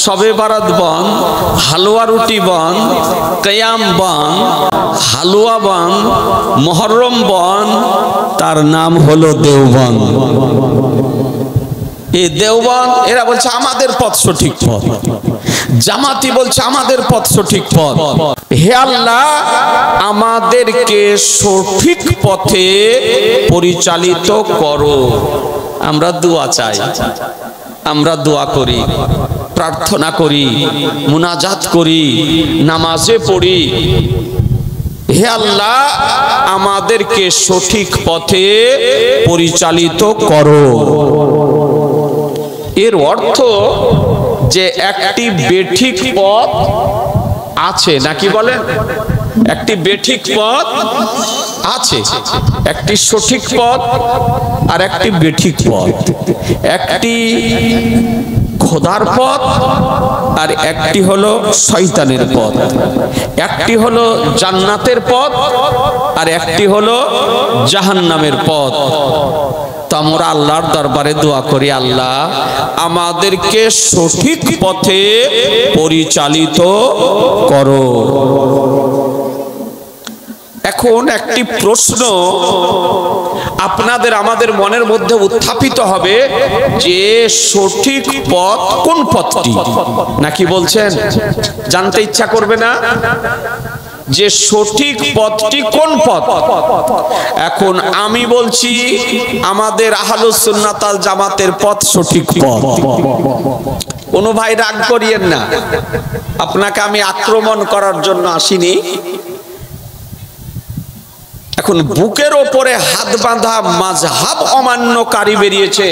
শবে বারাত বন, হালুয়া রুটি বন, কিয়াম বন, হালুয়া বন, মুহররম বন, তার নাম হলো দেওবন্দ। এই দেওবন্দ এরা বলছে আমাদের পথ সঠিক পথ, জামাতি বলছে আমাদের পথ সঠিক পথ। হে আল্লাহ, আমাদেরকে সঠিক পথে পরিচালিত করো। আমরা দোয়া চাই, আমরা দোয়া করি, প্রার্থনা করি, মুনাজাত করি, নামাজে পড়ি। হে আল্লাহ, আমাদেরকে সঠিক পথে পরিচালিত করো। এর অর্থ যে একটি বেঠিক পথ আছে নাকি বলেন? একটি বেঠিক পথ আছে, একটি সঠিক পথ আর একটি বেঠিক পথ, একটি খোদার পথ আর একটি হলো শয়তানের পথ, একটি হলো জান্নাতের পথ আর একটি হলো জাহান্নামের পথ। তো আমরা আল্লাহর দরবারে দোয়া করি, আল্লাহ আমাদেরকে সঠিক পথে পরিচালিত করো। এখন একটি প্রশ্ন আপনাদের আমাদের মনের মধ্যে উত্থাপিত হবে যে সঠিক পথ কোন পথটি, নাকি বলছেন? জানতে ইচ্ছা করবে না যে সঠিক পথটি কোন পথ? এখন আমি বলছি আমাদের আহলুস সুন্নাত ওয়াল জামাতের পথ সঠিক পথ। কোন ভাই রাগ করিয়েন না, আপনাকে আমি আক্রমণ করার জন্য আসিনি। এখন বুকের ওপরে হাত বাঁধা মাযহাব অমান্যকারী বেরিয়েছে,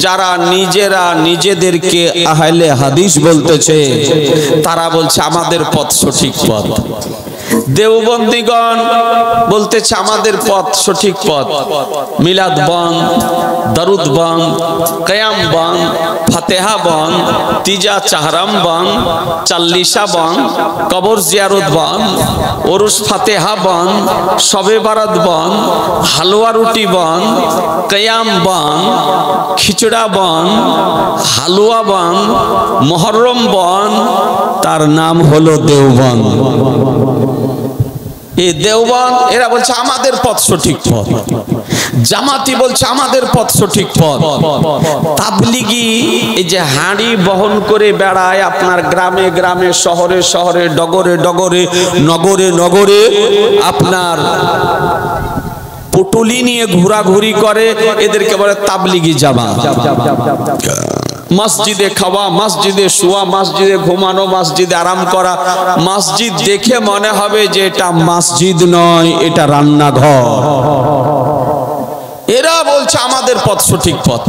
যারা নিজেরা নিজেদেরকে আহলে হাদিস বলতেছে। তারা বলছে আমাদের পথ সঠিক পথ। দেওবন্দিগণ বলতেছে আমাদের পথ সঠিক পথ। মিলাদ বন, দরুদ বন, কিয়াম বন, ফাতেহা বন, তিজা চাহরাম বন, চাল্লিশা বন, কবর জিয়ারত বন, ওরুস ফাতেহা বন, শবে বারাত বন, হালুয়া রুটি বন, কিয়াম বন, খিচড়া বন, হালুয়া বন, মুহররম বন, তার নাম হলো দেওবন্দ। এই দেওবন্দ এরা বলছে আমাদের পথ সঠিক পথ, জামাতি বলছে আমাদের পথ সঠিক পথ। তাবলিগি এই যে হাঁড়ি বহন করে বেড়ায় আপনার গ্রামে গ্রামে, শহরে শহরে, ডগরে ডগরে, নগরে নগরে, আপনার পুটুলি নিয়ে ঘোরাঘুরি করে, এদেরকে বলে তাবলিগি জামাত। মসজিদে খাওয়া, মসজিদে শোয়া, মসজিদে ঘুমানো, মসজিদে আরাম করা। মসজিদ দেখে মনে হবে যে এটা মসজিদ নয়, এটা রান্নাঘর। এরা বলছে আমাদের পথ সঠিক পথ।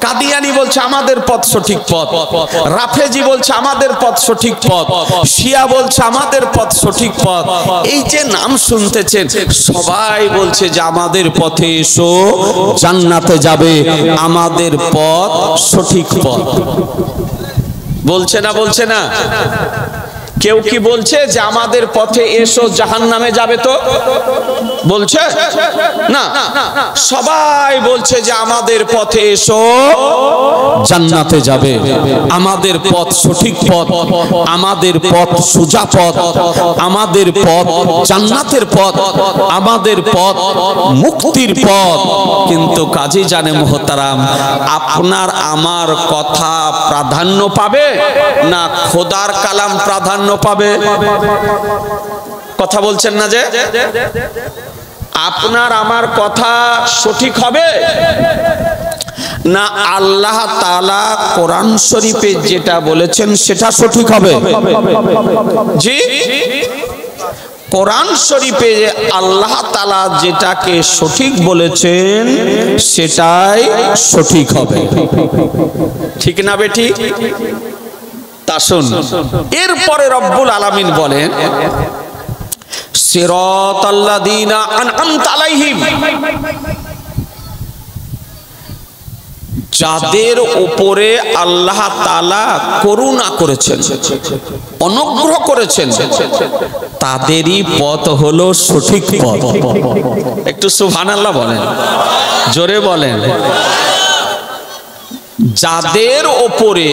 কাদিয়ানি বলছে আমাদের পথ সঠিক পথ, রাফেজি বলছে আমাদের পথ সঠিক পথ, শিয়া বলছে আমাদের পথ সঠিক পথ। এই যে নাম শুনতেছেন, সবাই বলছে যে আমাদের পথে এসো, জান্নাতে যাবে, আমাদের পথ সঠিক পথ। বলছে না? বলছে না? কেউ কি বলছে যে আমাদের পথে এসো, জাহান্নামে যাবে? তো বলছে না, সবাই বলছে যে আমাদের পথে এসো, জান্নাতে যাবে। আমাদের পথ সঠিক পথ, আমাদের পথ সোজা পথ, আমাদের পথ জান্নাতের পথ, আমাদের পথ মুক্তির পথ। কিন্তু কাজী জানে মোহতারাম, আপনার আমার কথা প্রাধান্য পাবে না খোদার কালাম প্রাধান্য পাবে? কথা বলছেন না যে? আপনার আমার কথা সঠিক হবে না আল্লাহ তাআলা কোরআন শরীফে যেটা বলেছেন সেটা সঠিক হবে? জি, কোরআন শরীফে আল্লাহ তাআলা যেটাকে সঠিক বলেছেন সেটাই সঠিক হবে। ঠিক না বেটি? তা শুন, এরপরে রব্বুল আলামিন বলেন সিরাতাল্লাযীনা আনআমতা আলাইহিম, যাদের উপরে আল্লাহ তাআলা করুণা করেছেন, অনুগ্রহ করেছেন, তাদেরই পথ হলো সঠিক পথ। একটু সুবহানাল্লাহ বলেন, জোরে বলেন। যাদের ওপরে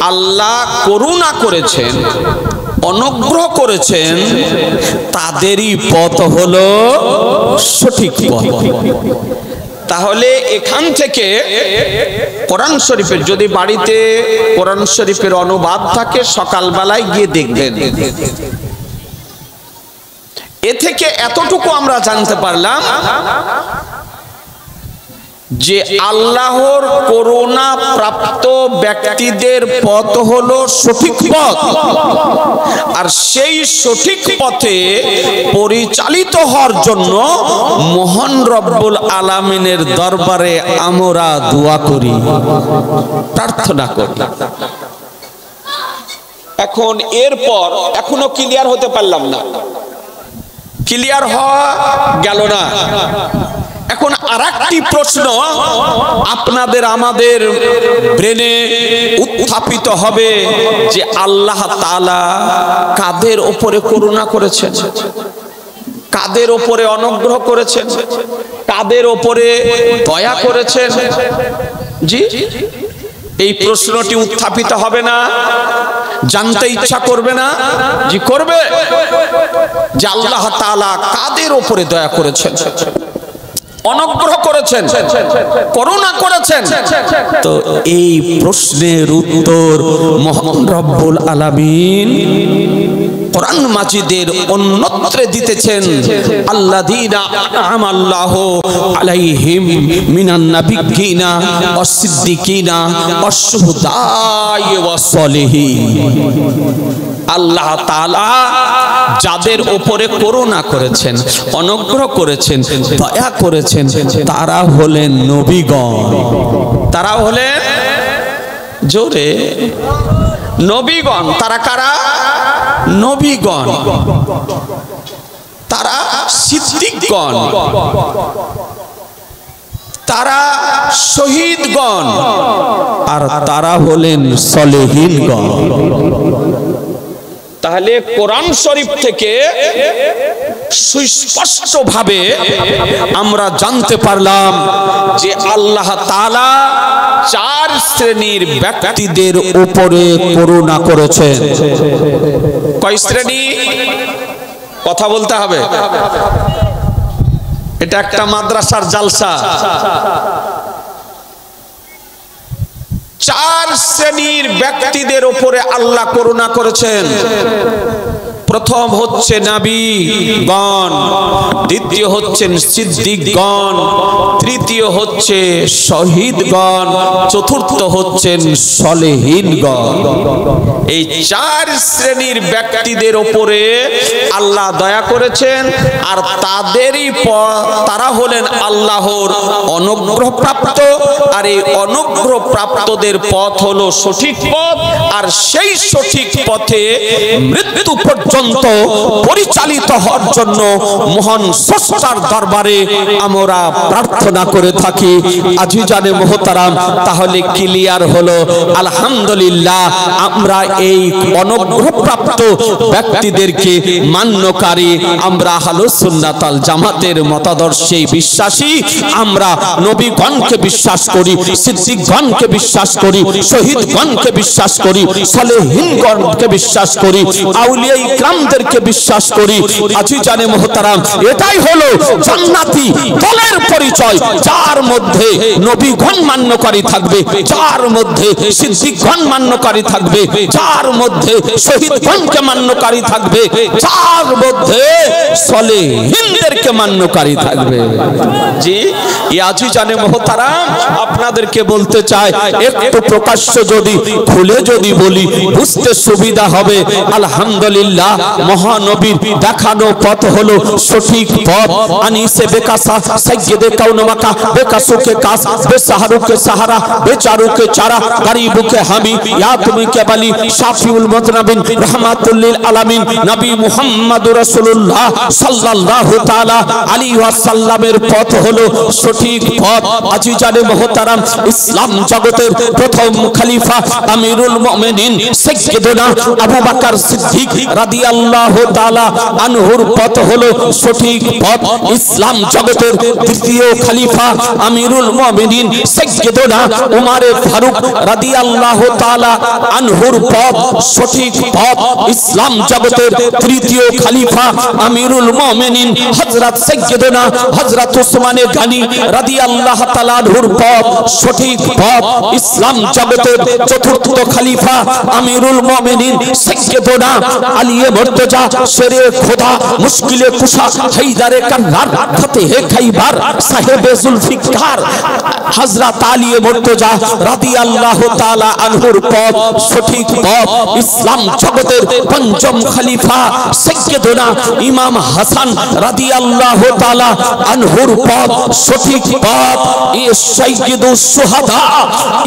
আল্লাহ করুণা করেছেন, অনুগ্রহ করেছেন, তাদেরই পথ হলো সঠিক পথ। তাহলে এখান থেকে কোরআন শরীফের, যদি বাড়িতে কোরআন শরীফের অনুবাদ থাকে সকালবেলায় গিয়ে দেখবেন। এ থেকে এতটুকু আমরা জানতে পারলাম যে আল্লাহর করুণা প্রাপ্ত ব্যক্তিদের পথ হলো সঠিক পথ, আর সেই সঠিক পথে পরিচালিত হওয়ার জন্য মহান রব্বুল আলামিনের দরবারে আমরা দোয়া করি, প্রার্থনা করি। এখন এরপর এখনো ক্লিয়ার হতে পারলাম না, ক্লিয়ার হওয়া গেল না। এখন আরেকটি প্রশ্ন আপনাদের আমাদের ব্রেনে উত্থাপিত হবে যে আল্লাহ তাআলা কাদের উপরে করুণা করেছেন, কাদের উপরে অনুগ্রহ করেছেন, কাদের উপরে দয়া করেছেন? জি, এই প্রশ্নটি উত্থাপিত হবে না? জানতে ইচ্ছা করবে না? জি করবে, যে আল্লাহ তাআলা কাদের উপরে দয়া করেছেন, অনুগ্রহ করেছেন, করুণা করেছেন। তো এই প্রশ্নের উত্তর মহান রব্বুল আলামিন কোরআন মাজিদের অন্যত্রে দিতেছেন। আল্লাযীনা আ'নামাল্লাহু আলাইহিম মিনান নাবিয়্যিনা ওয়াস-সিদ্দিকিনা ওয়াশ-শুহাদা'i ওয়াস-সালিহিন। আল্লাহ তাআলা যাদের উপরে করুণা করেছেন, অনুগ্রহ করেছেন, দয়া করেছেন, তারা হলেন নবীগণ। তারা হলেন, জোরে, নবীগণ। তারা কারা? নবীগণ। তারা সিদ্দিকগণ, তারা শহীদগণ, আর তারা হলেন সলেহিনগণ। তাহলে কোরআন শরীফ থেকে সুস্পষ্টভাবে আমরা জানতে পারলাম যে আল্লাহ তাআলা চার শ্রেণীর ব্যক্তিদের উপরে করুণা করেছেন। কয় শ্রেণী? কথা বলতে হবে, এটা একটা মাদ্রাসার জালসা। চার শ্রেণীর ব্যক্তিদের উপরে আল্লাহ করুণা করেছেন। প্রথম হচ্ছে নবীগণ, দ্বিতীয় হচ্ছেন সিদ্দিকগণ, তৃতীয় হচ্ছে শহীদগণ, চতুর্থ হচ্ছেন সলেহিনগণ। এই চার শ্রেণীর ব্যক্তিদের উপরে আল্লাহ দয়া করেছেন, আর তাদেরই তারা হলেন আল্লাহর অনুগ্রহ প্রাপ্ত। আর এই অনুগ্রহ প্রাপ্তদের পথ হলো সঠিক পথ, আর সেই সঠিক পথে মৃত্যু পর্যন্ত পরিচালিত হওয়ার জন্য মহান স্রষ্টার দরবারে আমরা প্রার্থনা করে থাকি। আজিজানে মুহতারাম, তাহলে ক্লিয়ার হলো আলহামদুলিল্লাহ, আমরা এই অনুগ্রহপ্রাপ্ত ব্যক্তিদেরকে মান্যকারী, আমরা আহলুস সুন্নাত ওয়াল জামাতের মতাদর্শে বিশ্বাসী। আমরা নবীগণকে বিশ্বাস করি, সিদ্দিকগণকে বিশ্বাস করি, শহীদগণকে বিশ্বাস করি, সালেহিনগণকে বিশ্বাস করি, আউলিয়া ইকরামদেরকে বিশ্বাস করি। আজিজানে মুহতারাম, এটাই হলো জান্নাতি দলের পরিচয়, যার মধ্যে নবীগণ মান্যকারী থাকবে, যার মধ্যে সিদ্দিকগণ মান্যকারী থাকবে, যার মধ্যে শহীদগণকে মান্যকারী থাকবে, যার মধ্যে সলেহিনদেরকে মান্যকারী থাকবে। জি, আজিজানে মুহতারাম, আপনাদেরকে বলতে চাই, একটু প্রকাশ্য যদি খুলে যদি বলি বুঝতে সুবিধা হবে। আলহামদুলিল্লাহ, মহানবীর দেখানো পথ হলো সঠিক পথ। আনিসে বেকাসা সাইয়্যিদে কাউন মাকা, বেকাসুকে কাস, বেসাহারুকে সাহারা, বেচারুকে চারা, গরিবুকে হামি, ইয়া তুমি কে বলি শাফিউল মুজনাবিন রাহমাতুল লিল আলামিন নবী মুহাম্মদুর রাসূলুল্লাহ সাল্লাল্লাহু তাআলা আলাইহি ওয়াসাল্লামের পথ হলো সঠিক পথ। আজিজানে মুহতারাম, ইসলাম জগতের প্রথম খলিফা আমিরুল মুমিনিন সাইয়্যিদুনা আবু বকর সিদ্দিক রাদিয়াল্লাহু রাদিয়াল্লাহু তাআলা আনহুর পথ হলো সঠিক পথ। ইসলাম জগতের তৃতীয় খলিফা আমিরুল মুমিনিন সাইয়্যিদুনা উমর ফারুক রাদিয়াল্লাহু তাআলা আনহুর পথ সঠিক পথ। ইসলাম জগতের তৃতীয় খলিফা আমিরুল মুমিনিন হযরত সাইয়্যিদুনা হযরত উসমান গনি রাদিয়াল্লাহু তাআলা আনহুর পথ সঠিক পথ। ইসলাম জগতের চতুর্থ খলিফা আমিরুল মুমিনিন সাইয়্যিদুনা আলী মুর্তজা শেরে খোদা মুশকিলে কুশা হায়দারে কান্নার ফতেহে খাইবার সাহেবে জুলফিকার হযরত আলী মুর্তজা রাদিয়াল্লাহু তাআলা আনহুর পথ সঠিক পথ। ইসলাম জগতের পঞ্চম খলিফা সাইয়্যিদুনা ইমাম হাসান রাদিয়াল্লাহু তাআলা আনহুর পথ সঠিক পথ। এ সাইয়্যিদুস শুহাদা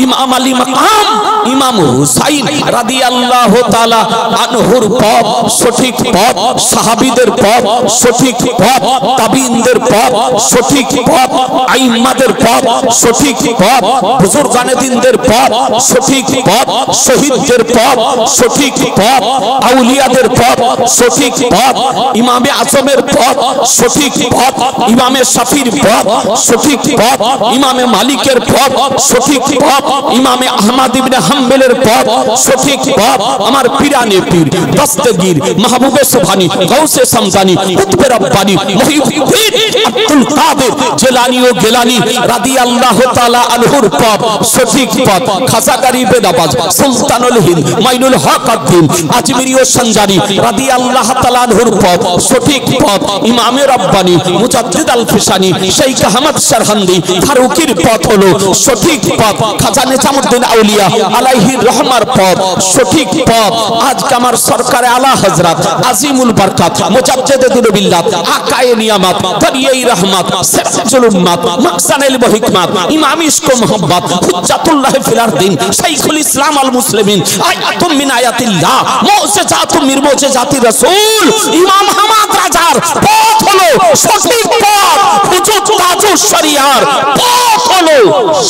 ইমাম আলী মাকাম ইমাম হুসাইন রাদিয়াল্লাহু তাআলা আনহুর পথ সঠিক পথ। সাহাবীদের পথ সঠিক পথ, তাবিঈনদের পথ সঠিক পথ, আইম্মাদের পথ সঠিক পথ, বুজুর্গানে দ্বীনদের পথ সঠিক পথ, শহীদদের পথ সঠিক পথ, আউলিয়াদের পথ সঠিক পথ, ইমামে আজমের পথ সঠিক পথ, ইমামে শাফির পথ সঠিক পথ, ইমামে মালিকের পথ সঠিক পথ, ইমামে আহমদ ইবনে হাম্বলের পথ সঠিক পথ। আমার পীরানে পীর দস্তগীর মাহবুবে সুবহানী গাউসে সামদানি কুতবে রব্বানী মুহিউদ্দিন আব্দুল কাদের জিলানী ও গিলানী রাদিয়াল্লাহু তাআলা আনহুর পথ সঠিক পথ। খাজা গরিবে নওয়াজ সুলতানুল হিন্দ মাইনুল হক আদ-দ্বীন আজমিরি ও সঞ্জানী রাদিয়াল্লাহু তাআলা আনহুর পথ সঠিক পথ। ইমামে রব্বানী মুজাদ্দিদ আল ফিসানী শেখ আহমদ সরহন্দি ফারুকির পথ হলো সঠিক পথ। খাজা নিজামুদ্দিন আউলিয়া আলাইহির রহমার পথ সঠিক পথ। আজকে আমার সরকারে আলা হযরত আজিমুল বরকত মুজাদ্দিদে দ্বীন বিল্লাহ আকায়ে নিয়ামত দরিয়ায়ে রহমত সিরাজুল উম্মাত মাকসানুল হিকমত ইমাম ইশক ও মোহাম্মত হুজ্জাতুল্লাহ ফিল আরদিন শাইখুল ইসলাম আল মুসলিমিন আয়াতুম মিন আয়াতিল্লাহ মুজিজাতুম মিন মুজিজাতির রাসূল ইমাম আহমদ রাজার পথ হলো সঠিক পথ। হুজুর তাজুশ শরিয়ার পথ হলো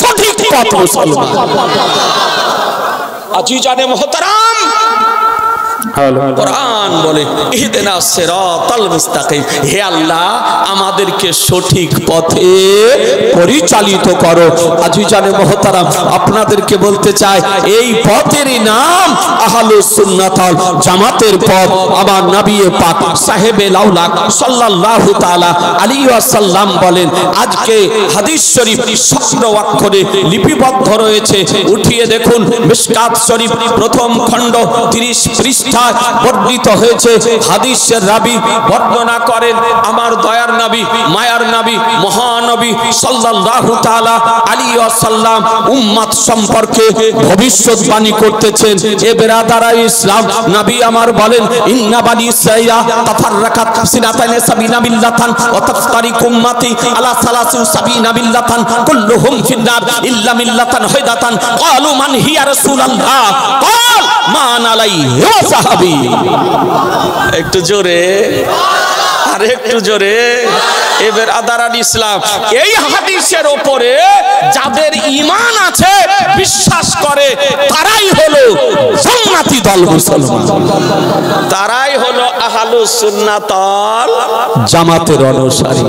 সঠিক পথ। মুসলমান আজিজানে মুহতারাম কোরআন বলে ইহদিনা সিরাতাল মুস্তাকিম, হে আল্লাহ আমাদেরকে সঠিক পথে পরিচালিত করো। আজিজানে মুহতারাম আপনাদেরকে বলতে চাই এই পথেরই নাম আহলুস সুন্নাত ওয়াল জামাতের পথ। আমার নবী পাক সাহেবে লাউলাক সাল্লাল্লাহু তাআলা আলাইহি ওয়াসাল্লাম বলেন, আজকে হাদিস শরীফ স্বর্ণ অক্ষরে লিপিবদ্ধ রয়েছে, উঠিয়ে দেখুন মিশকাত শরীফ প্রথম খণ্ড 30 পৃষ্ঠা বর্ণিত হয়েছে। হাদিসের রাবী বর্ণনা করেন আমার দয়ার নবী মায়ার নবী মহানবী সাল্লাল্লাহু তাআলা আলাইহি ওয়াসাল্লাম উম্মত সম্পর্কে ভবিষ্যৎবাণী করতেছেন। এ বেরাদারায়ে ইসলাম, নবী আমার বলেন ইন্না বানি ইসরাঈলা তাফাররাকাত সিনাতাইন সাবিনা মিল্লাতান ওয়া তাফতারিকু উম্মতি আলা সালাসিন সাবিনা মিল্লাতান কুল্লুহুম ফিন্নার ইল্লা মিল্লাতান হায়দাতান ক্বালু মান হিয়া রাসূলুল্লাহ ক্বাল মান আলাইহি ওয়া সাহাবী। একটু জোরে আর একটু জোরে। এবার আদারান ইসলাম, এই হাদিসের উপরে যাদের ঈমান আছে বিশ্বাস করে তারাই হলো জান্নাতি দল। মুসলমান তারাই হলো আহলুস সুন্নাত ওয়াল জামাতের অনুসারী।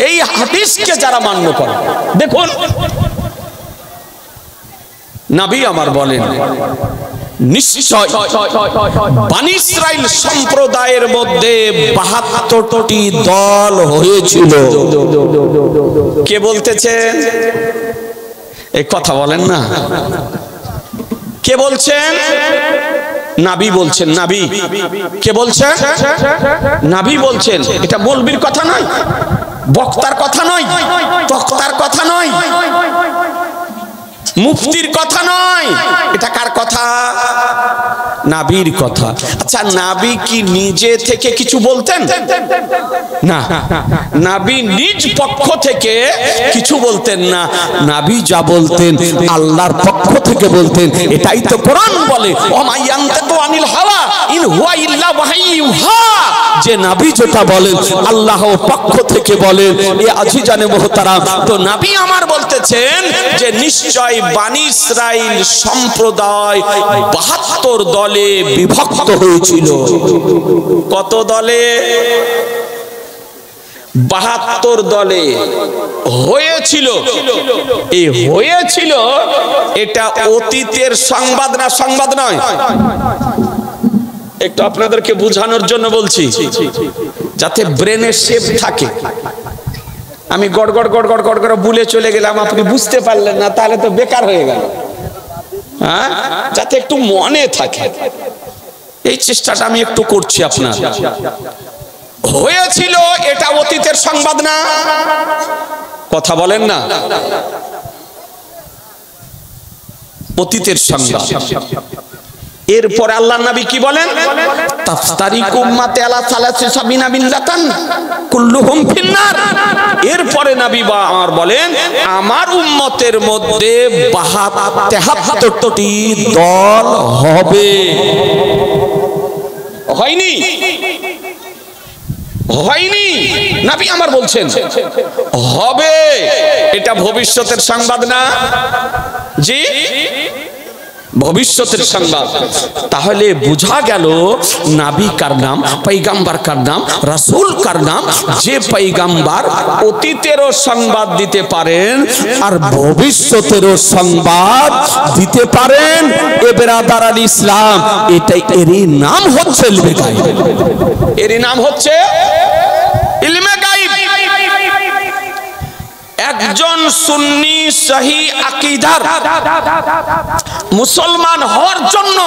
এই হাদিসকে যারা মান্য করে, দেখুন নবী আমার বলেন নিশ্চয় বনী ইসরাইল সম্প্রদায়ের মধ্যে 72টি দল হয়েছিল। কে বলতেছেন? এই কথা বলেন না, কে বলছেন? নবী বলছেন। নবী কে বলছেন? নবী বলছেন। এটা মৌলবীর কথা নয়, বক্তার কথা নয়, তক্তার কথা নয়, মুফতির কথা নয়। এটা কার কথা? নবীর কথা। আচ্ছা, নবী কি নিজে থেকে কিছু বলতেন? না, নবী নিজ পক্ষ থেকে কিছু বলতেন না। নবী যা বলতেন আল্লাহর পক্ষ থেকে বলতেন। এটাই তো কোরআন বলে ওমা ইয়ানতাকু আনিল হাওয়া ইন হুয়া ইল্লা ওয়াহয়ুহা। যে নবী যেটা বলেন আল্লাহর পক্ষ থেকে বলেন। এ আজিজানে মুহতারাম, তো নবী আমার বলতেছেন যে নিশ্চয় বনী ইসরাইল সম্প্রদায় 72 দলে দলে বিভক্ত হয়েছিল। কত দলে? 72 দলে হয়েছিল। এই হয়েছিল এটা অতীতের সংবাদ না, সংবাদ নয়। একটু আপনাদেরকে বোঝানোর জন্য বলছি, যাতে ব্রেনে শেপ থাকে। আমি গড় গড় গড় গড় গড় করে বলে চলে গেলাম, আপনি বুঝতে পারলেন না, তাহলে তো বেকার হয়ে গেল। হ্যাঁ, যাতে একটু মনে থাকে, এই চেষ্টাটা আমি একটু করছি। আপনার হয়েছিল এটা অতীতের সংবাদ না? কথা বলেন না, অতীতের সংবাদ। এরপরে আল্লাহর নবী কি বলেন? তাফতারিকু উম্মতি আলা 73 মিল্লাতান কুল্লুহুম ফিন্নার। এরপরে নবী আমার বলেন আমার উম্মতের মধ্যে 73টি দল হবে। হয়নি? হয়নি, নবী আমার বলছেন হবে। এটা ভবিষ্যতের সংবাদ না? জি, ভবিষ্যতের সংবাদ। তাহলে বোঝা গেল নবী কার নাম, পয়গম্বর কার নাম, রাসূল কার নাম, যে পয়গম্বর অতীতেরও সংবাদ দিতে পারেন আর ভবিষ্যতেরও সংবাদ দিতে পারেন। এ বেরাদার আল ইসলাম, এটাই এরই নাম হচ্ছে ইলমে গায়ব। এরই নাম হচ্ছে ইলমে গায়ব। একজন সুন্নি সহি আকীদার মুসলমান হওয়ার জন্য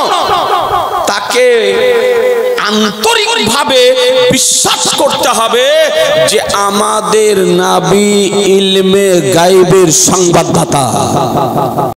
তাকে আন্তরিকভাবে বিশ্বাস করতে হবে যে আমাদের নবী ইলমে গায়বের সংবাদদাতা।